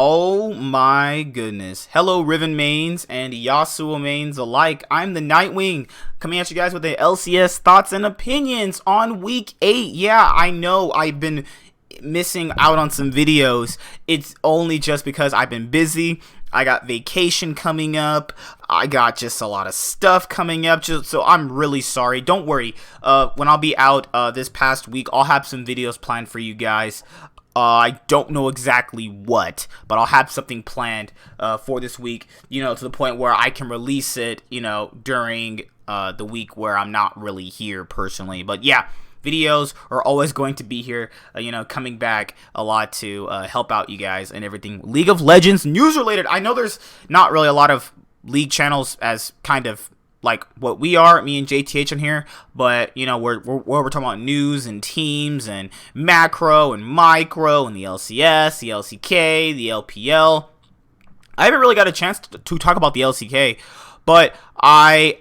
Oh my goodness. Hello Riven mains and Yasuo mains alike. I'm the Nightwing coming at you guys with the LCS thoughts and opinions on week 8. Yeah, I know I've been missing out on some videos. It's only just because I've been busy. I got vacation coming up. I got just a lot of stuff coming up. So I'm really sorry. Don't worry. When I'll be out this past week, I'll have some videos planned for you guys. I don't know exactly what, but I'll have something planned for this week, to the point where I can release it, during the week where I'm not really here personally. But yeah, videos are always going to be here, coming back a lot to help out you guys and everything. League of Legends news related. I know there's not really a lot of League channels as kind of like what we are, me and JTH in here, but we're talking about news and teams and macro and micro and the LCS, the LCK, the LPL. I haven't really got a chance to talk about the LCK, but I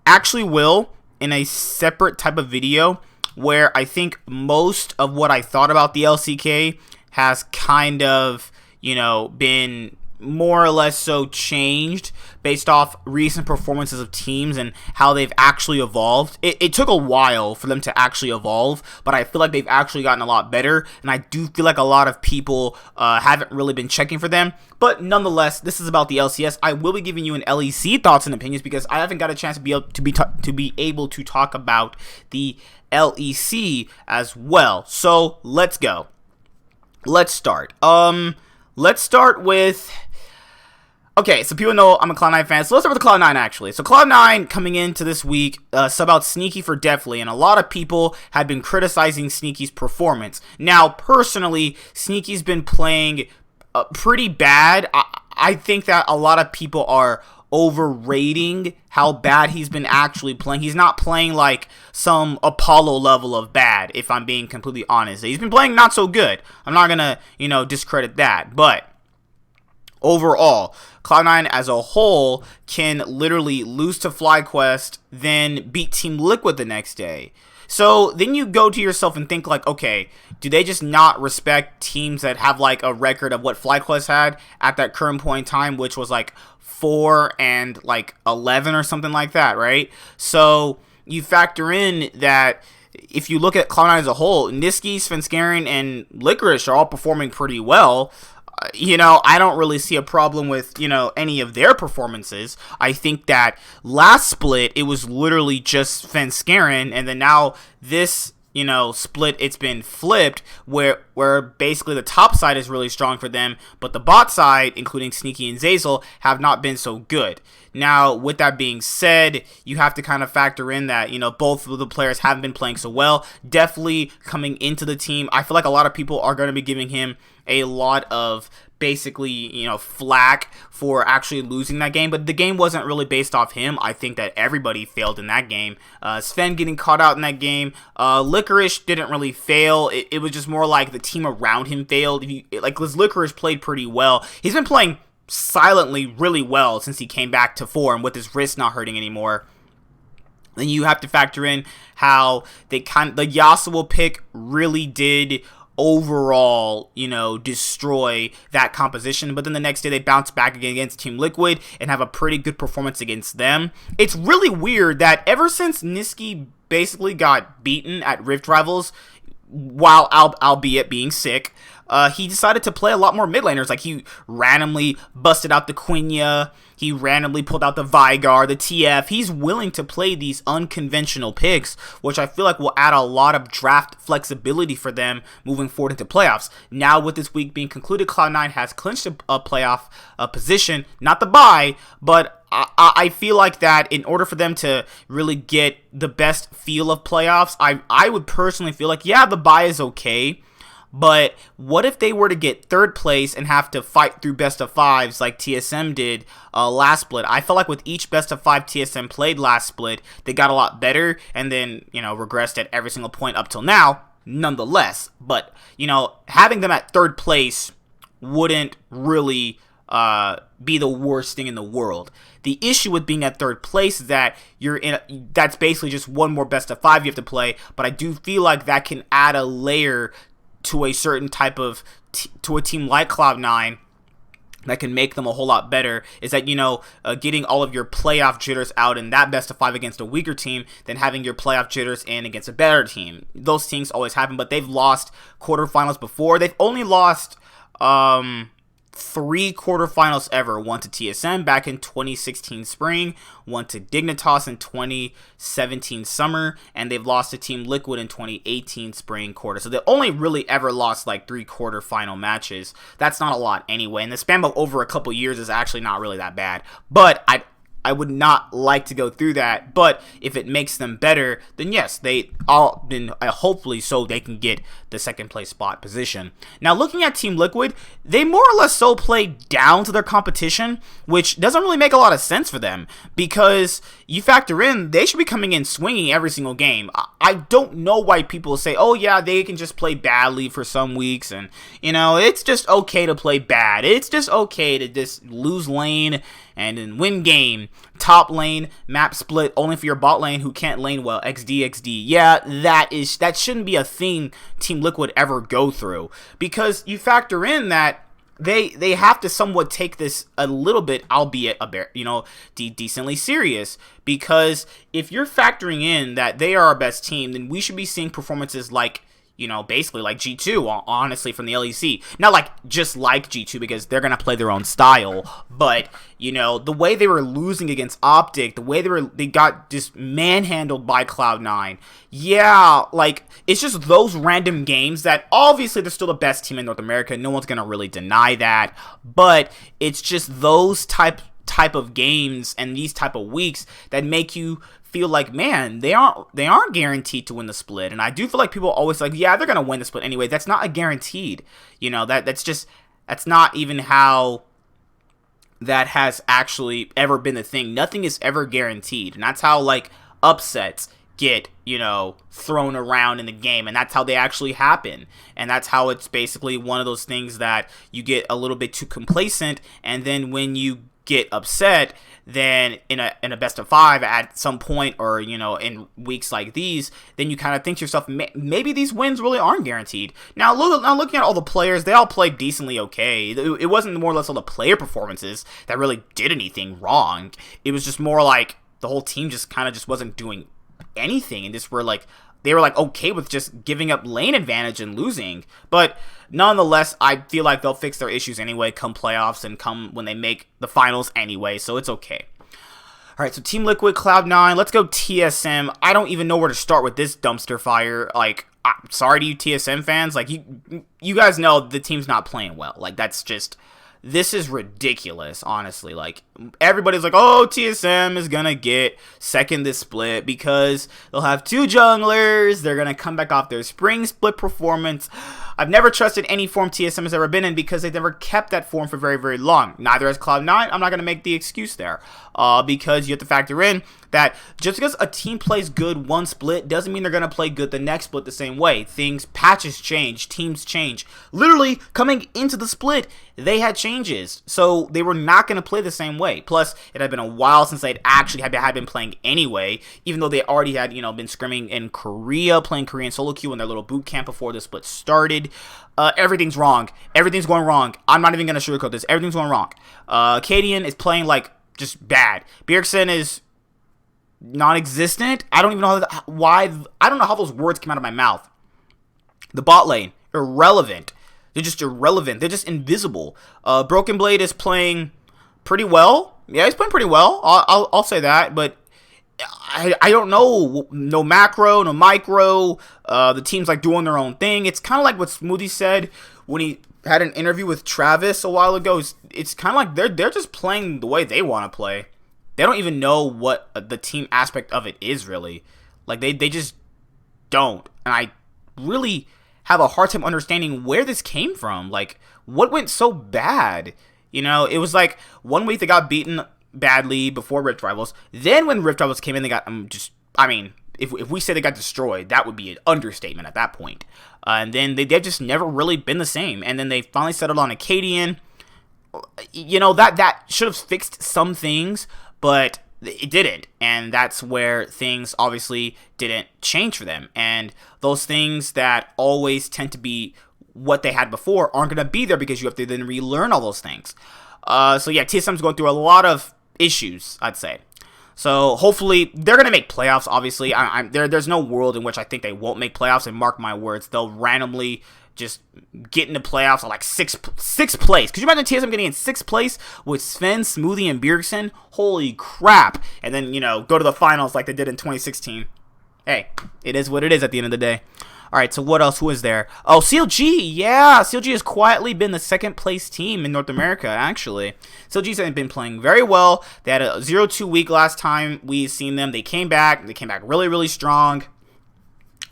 actually will in a separate type of video where I think most of what I thought about the LCK has kind of, been more or less so changed based off recent performances of teams and how they've actually evolved. It took a while for them to actually evolve, but I feel like they've actually gotten a lot better, and I do feel like a lot of people haven't really been checking for them. But nonetheless, this is about the LCS. I will be giving you an LEC thoughts and opinions because I haven't got a chance to be able to talk about the LEC as well. So let's go. Let's start. Let's start with. Okay, so people know I'm a Cloud9 fan, so let's start with the Cloud9 actually. So Cloud9 coming into this week, sub out Sneaky for Deathly, and a lot of people had been criticizing Sneaky's performance. Now, personally, Sneaky's been playing pretty bad. I think that a lot of people are overrating how bad he's been actually playing. He's not playing like some Apollo level of bad, if I'm being completely honest. He's been playing not so good. I'm not gonna, discredit that, but overall, Cloud9 as a whole can literally lose to FlyQuest, then beat Team Liquid the next day. So then you go to yourself and think like, okay, do they just not respect teams that have like a record of what FlyQuest had at that current point in time, which was like 4 and like 11 or something like that, right? So you factor in that if you look at Cloud9 as a whole, Niski, Svenskeren, and Licorice are all performing pretty well. I don't really see a problem with, any of their performances. I think that last split, it was literally just Svenskeren, and then now this, split, it's been flipped, where basically the top side is really strong for them, but the bot side, including Sneaky and Zeyzal, have not been so good. Now, with that being said, you have to kind of factor in that, both of the players haven't been playing so well. Definitely coming into the team, I feel like a lot of people are going to be giving him a lot of basically, flack for actually losing that game, but the game wasn't really based off him. I think that everybody failed in that game. Sven getting caught out in that game. Licorice didn't really fail. It was just more like the team around him failed. Because Licorice played pretty well. He's been playing silently really well since he came back to form with his wrist not hurting anymore. Then you have to factor in how the Yasuo pick really did overall, destroy that composition, but then the next day they bounce back again against Team Liquid and have a pretty good performance against them. It's really weird that ever since Niski basically got beaten at Rift Rivals, while albeit being sick, he decided to play a lot more mid laners. Like, he randomly busted out the Quenya, he randomly pulled out the Vigar, the TF. He's willing to play these unconventional picks, which I feel like will add a lot of draft flexibility for them moving forward into playoffs. Now, with this week being concluded, Cloud9 has clinched a playoff position, not the bye, but I feel like that in order for them to really get the best feel of playoffs, I would personally feel like, yeah, the bye is okay, but what if they were to get third place and have to fight through best of fives like TSM did last split? I felt like with each best of 5 TSM played last split, they got a lot better and then, regressed at every single point up till now, nonetheless. But, having them at third place wouldn't really be the worst thing in the world. The issue with being at third place is that that's basically just one more best of 5 you have to play, but I do feel like that can add a layer to a certain type of to a team like Cloud9 that can make them a whole lot better is that, getting all of your playoff jitters out in that best of 5 against a weaker team than having your playoff jitters in against a better team. Those things always happen, but they've lost quarterfinals before. They've only lost 3 quarterfinals ever. One to TSM back in 2016 spring, one to Dignitas in 2017 summer, and they've lost to Team Liquid in 2018 spring quarter. So they only really ever lost like 3 quarterfinal matches. That's not a lot anyway, and the span of over a couple years is actually not really that bad. But I would not like to go through that, but if it makes them better, then yes, they all then hopefully so they can get the second place spot position. Now, looking at Team Liquid, they more or less so play down to their competition, which doesn't really make a lot of sense for them because you factor in they should be coming in swinging every single game. I don't know why people say, oh yeah, they can just play badly for some weeks, and it's just okay to play bad. It's just okay to just lose lane and then win game. Top lane, map split only for your bot lane who can't lane well. XD. Yeah, that shouldn't be a thing Team Liquid ever go through. Because you factor in that they have to somewhat take this a little bit, albeit decently serious. Because if you're factoring in that they are our best team, then we should be seeing performances like, basically like G2, honestly, from the LEC. Not like just like G2 because they're going to play their own style, but, the way they were losing against Optic, the way they got just manhandled by Cloud9. Yeah, like, it's just those random games that obviously they're still the best team in North America. No one's going to really deny that, but it's just those type of games and these type of weeks that make you feel like, man, they aren't guaranteed to win the split. And I do feel like people always like, yeah, they're gonna win the split anyway. That's not a guaranteed. That's not even how that has actually ever been the thing. Nothing is ever guaranteed, and that's how like upsets get thrown around in the game, and that's how they actually happen. And that's how it's basically one of those things that you get a little bit too complacent, and then when you get upset, then in a best of 5 at some point, or in weeks like these, then you kind of think to yourself, maybe these wins really aren't guaranteed. Now looking at all the players, they all played decently okay. It wasn't more or less all the player performances that really did anything wrong. It was just more like the whole team just kind of just wasn't doing anything, and they were okay with just giving up lane advantage and losing. But nonetheless, I feel like they'll fix their issues anyway come playoffs and come when they make the finals anyway, so it's okay. Alright, so Team Liquid, Cloud9, let's go TSM. I don't even know where to start with this dumpster fire. Like, I'm sorry to you TSM fans. Like, you guys know the team's not playing well. Like, this is ridiculous, honestly. Like, everybody's like, oh, TSM is gonna get second this split because they'll have 2 junglers. They're gonna come back off their spring split performance. I've never trusted any form TSM has ever been in because they've never kept that form for very, very long. Neither has Cloud9. I'm not gonna make the excuse there because you have to factor in that just because a team plays good one split doesn't mean they're going to play good the next split the same way. Patches change, teams change. Literally, coming into the split, they had changes. So they were not going to play the same way. Plus, it had been a while since they'd actually had been playing anyway, even though they already had, been scrimming in Korea, playing Korean solo queue in their little boot camp before the split started. Everything's wrong. Everything's going wrong. I'm not even going to sugarcoat this. Everything's going wrong. Cadian is playing, just bad. Bjergsen is non-existent. I don't even know why. I don't know how those words came out of my mouth. The bot lane, irrelevant. They're just irrelevant. They're just invisible. Broken Blade is playing pretty well. Yeah, he's playing pretty well. I'll say that. But I don't know. No macro, no micro. The team's doing their own thing. It's kind of like what Smoothie said when he had an interview with Travis a while ago. It's kind of like they're just playing the way they want to play. They don't even know what the team aspect of it is, really. They just don't. And I really have a hard time understanding where this came from. What went so bad? It was 1 week they got beaten badly before Rift Rivals. Then when Rift Rivals came in, they got if we say they got destroyed, that would be an understatement at that point. And then they've just never really been the same. And then they finally settled on Acadian. That should have fixed some things, but it didn't, and that's where things obviously didn't change for them. And those things that always tend to be what they had before aren't going to be there because you have to then relearn all those things. So yeah, TSM's going through a lot of issues, I'd say. So hopefully they're going to make playoffs, obviously. There's no world in which I think they won't make playoffs, and mark my words, they'll randomly just get into playoffs at like sixth place. Could you imagine TSM getting in 6th place with Sven, Smoothie, and Bjergsen? Holy crap. And then, go to the finals like they did in 2016. Hey, it is what it is at the end of the day. All right, so what else? Who is there? Oh, ClG. Yeah, ClG has quietly been the 2nd place team in North America, actually. ClG's been playing very well. They had a 0-2 week last time we seen them. They came back. They came back really, really strong.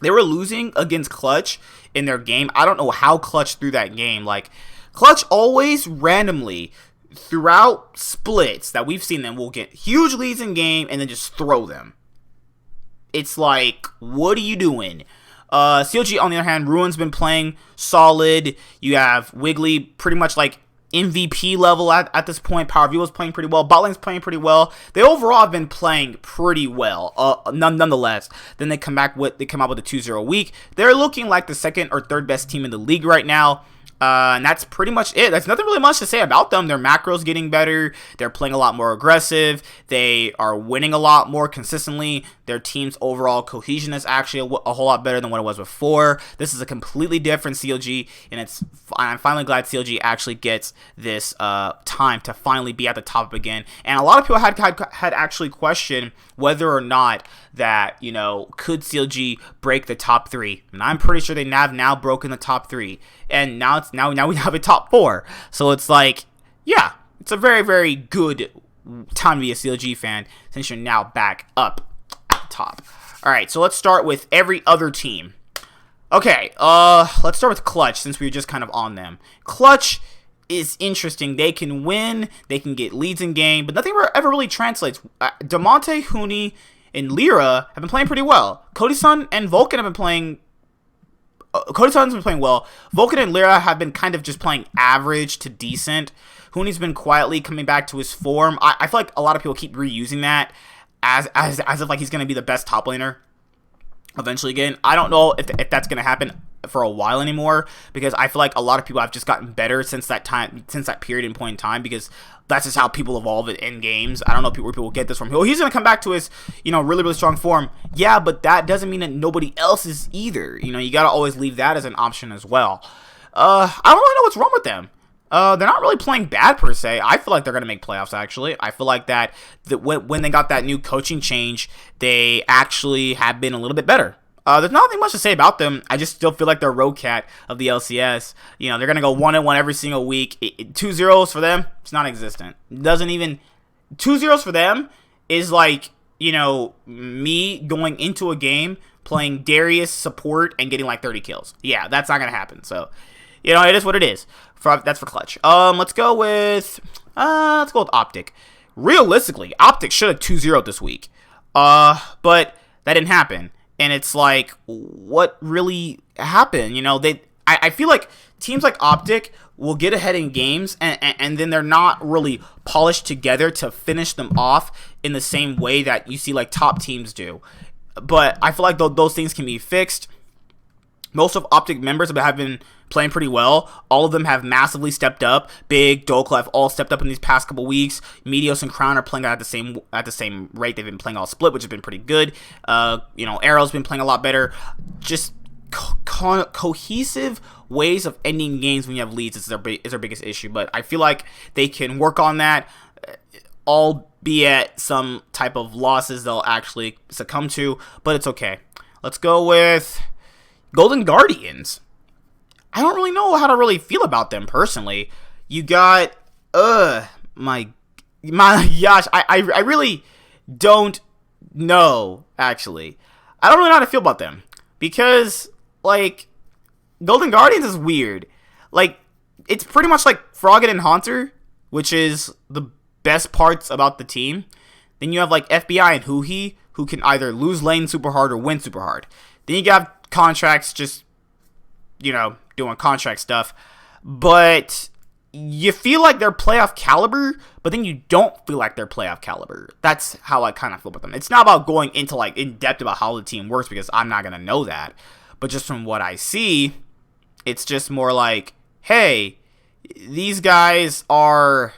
They were losing against ClG in their game. I don't know how ClG threw that game. Like, ClG always randomly, throughout splits that we've seen them, will get huge leads in game and then just throw them. It's like, what are you doing? ClG, on the other hand, Ruin's been playing solid. You have Wiggly pretty much like MVP level at this point. Power Vivo's playing pretty well. Botlane's playing pretty well. They overall have been playing pretty well. Nonetheless, then they come out with a 2-0 week. They're looking like the 2nd or 3rd best team in the league right now. And that's pretty much it. There's nothing really much to say about them. Their macro's getting better. They're playing a lot more aggressive. They are winning a lot more consistently. Their team's overall cohesion is actually a whole lot better than what it was before. This is a completely different ClG, and I'm finally glad ClG actually gets this time to finally be at the top again. And a lot of people had actually questioned whether or not that, could ClG break the top 3? And I'm pretty sure they have now broken the top 3. And now we have a top 4. So it's like, yeah, it's a very, very good time to be a ClG fan since you're now back up at the top. All right, so let's start with every other team. Okay, let's start with ClG since we were just kind of on them. ClG is interesting. They can win, they can get leads in game, but nothing ever really translates. Damonte, Huni, and Lyra have been playing pretty well. Cody-san and Vulcan have been playing. Cody-san's been playing well. Vulcan and Lyra have been kind of just playing average to decent. Huni's been quietly coming back to his form. I feel like a lot of people keep reusing that as if like he's going to be the best top laner eventually again. I don't know if that's going to happen for a while anymore, because I feel like a lot of people have just gotten better since that period in point in time, because that's just how people evolve in games. I don't know where people get this from. He's going to come back to his, really, really strong form. Yeah, but that doesn't mean that nobody else is either. You got to always leave that as an option as well. I don't really know what's wrong with them. They're not really playing bad per se. I feel like they're going to make playoffs, actually. I feel like that when they got that new coaching change, they actually have been a little bit better. There's nothing much to say about them. I just still feel like they're road cat of the LCS. They're going to go 1-1 every single week. 2-0s for them, it's non-existent. Doesn't even... 2-0s for them is like, me going into a game, playing Darius support, and getting like 30 kills. Yeah, that's not going to happen. So, it is what it is. That's for ClG. Let's go with Optic. Realistically, Optic should have 2-0 this week. But that didn't happen. And it's like, what really happened? I feel like teams like Optic will get ahead in games, and then they're not really polished together to finish them off in the same way that you see like top teams do. But I feel like those things can be fixed. Most of Optic members have been playing pretty well. All of them have massively stepped up. Big, Dokla have all stepped up in these past couple weeks. Medios and Crown are playing at the same rate they've been playing all split, which has been pretty good. Arrow's been playing a lot better. Just cohesive ways of ending games when you have leads is their biggest issue. But I feel like they can work on that, albeit some type of losses they'll actually succumb to. But it's okay. Let's go with Golden Guardians. I don't really know how to really feel about them personally. You got, my gosh, I really don't know, actually. I don't really know how to feel about them, because, like, Golden Guardians is weird. Like, it's pretty much like Froggen and Haunter, which is the best parts about the team. Then you have, like, FBI and Huhi, who can either lose lane super hard or win super hard. Then you got Contracts just, doing contract stuff. But you feel like they're playoff caliber, but then you don't feel like they're playoff caliber. That's how I kind of feel about them. It's not about going into, like, in depth about how the team works, because I'm not going to know that. But just from what I see, It's just more like, hey, these guys are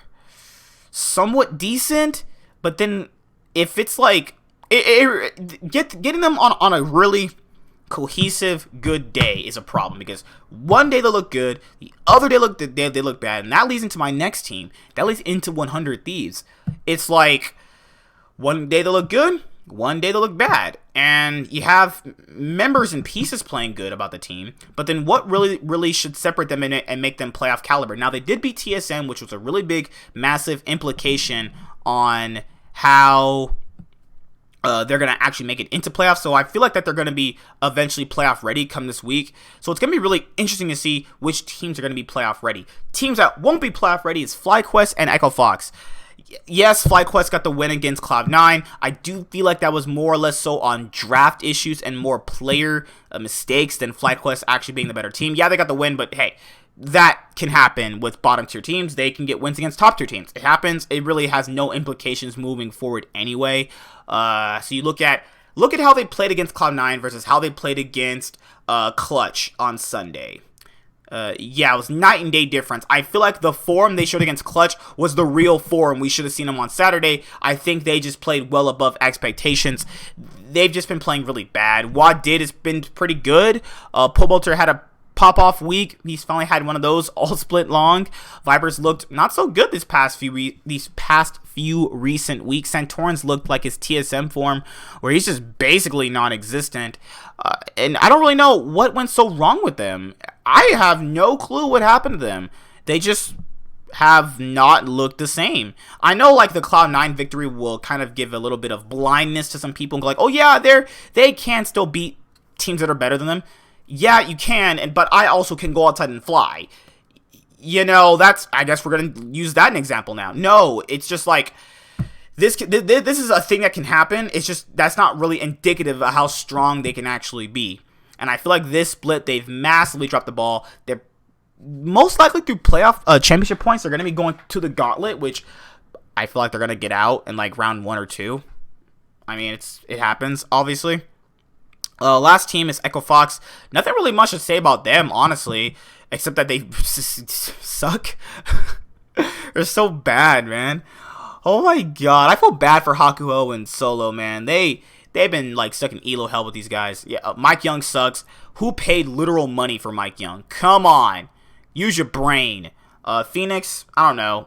somewhat decent, but then if it's like getting them on a really cohesive good day is a problem, because one day they look good, the other day they look bad, and that leads into my next team. That leads into 100 Thieves. It's like one day they look good, one day they look bad, and you have members and pieces playing good about the team, but then what really should separate them in it and make them playoff caliber? Now, they did beat TSM, which was a really big, massive implication on how they're going to actually make it into playoffs. So I feel like that they're going to be eventually playoff ready come this week. So it's going to be really interesting to see which teams are going to be playoff ready. Teams that won't be playoff ready is FlyQuest and Echo Fox. Yes, FlyQuest got the win against Cloud9. I do feel like that was more or less so on draft issues and more player mistakes than FlyQuest actually being the better team. Yeah, they got the win, but hey, that can happen with bottom tier teams. They can get wins against top tier teams. It happens. It really has no implications moving forward anyway. So you look at how they played against Cloud9 versus how they played against ClG on Sunday. Yeah, it was night and day difference. I feel like the form they showed against ClG was the real form. We should have seen them on Saturday. I think they just played well above expectations. They've just been playing really bad. Wad did has been pretty good. Pobolter had a pop-off week. He's finally had one of those all split long. Vipers looked not so good these past few recent weeks. Santorin's looked like his TSM form, where he's just basically non-existent. And I don't really know what went so wrong with them. I have no clue what happened to them. They just have not looked the same. I know like the Cloud9 victory will kind of give a little bit of blindness to some people and go like, oh yeah, they can still beat teams that are better than them. Yeah, you can, but I also can go outside and fly. You know, I guess we're going to use that as an example now. No, it's just like, this is a thing that can happen. It's just, that's not really indicative of how strong they can actually be. And I feel like this split, they've massively dropped the ball. They're most likely through playoff championship points, they're going to be going to the gauntlet, which I feel like they're going to get out in like round 1 or 2. I mean, it happens, obviously. Last team is Echo Fox. Nothing really much to say about them, honestly, except that they suck. They're so bad, man. Oh my god, I feel bad for Hakuho and Solo, man. They've been like stuck in elo hell with these guys. Yeah, Mike Young sucks. Who paid literal money for Mike Young? Come on, use your brain. Phoenix, I don't know,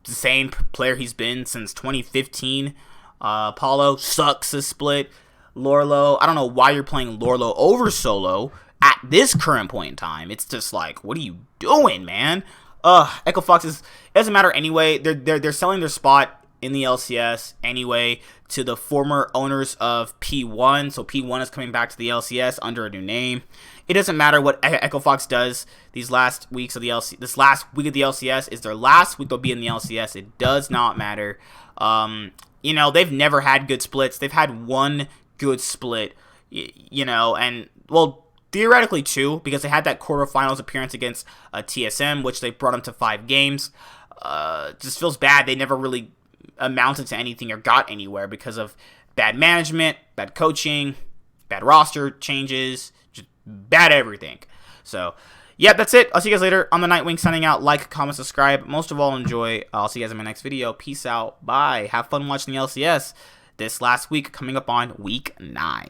the same player he's been since 2015. Paulo sucks this split. Lorlo, I don't know why you're playing Lorlo over Solo at this current point in time. It's just like, what are you doing, man? Echo Fox it doesn't matter anyway. They're selling their spot in the LCS anyway to the former owners of P1. So P1 is coming back to the LCS under a new name. It doesn't matter what Echo Fox does these last weeks of the LCS. This last week of the LCS is their last week they'll be in the LCS. It does not matter. You know, they've never had good splits. They've had one good split, you know, and well, theoretically 2, because they had that quarterfinals appearance against TSM, which they brought them to 5 games. Just feels bad. They never really amounted to anything or got anywhere because of bad management, bad coaching, bad roster changes, just bad everything. So yeah, that's it. I'll see you guys later on the Nightwing, signing out. Like, comment, subscribe. Most of all, enjoy. I'll see you guys in my next video. Peace out. Bye. Have fun watching the LCS this last week, coming up on week 9.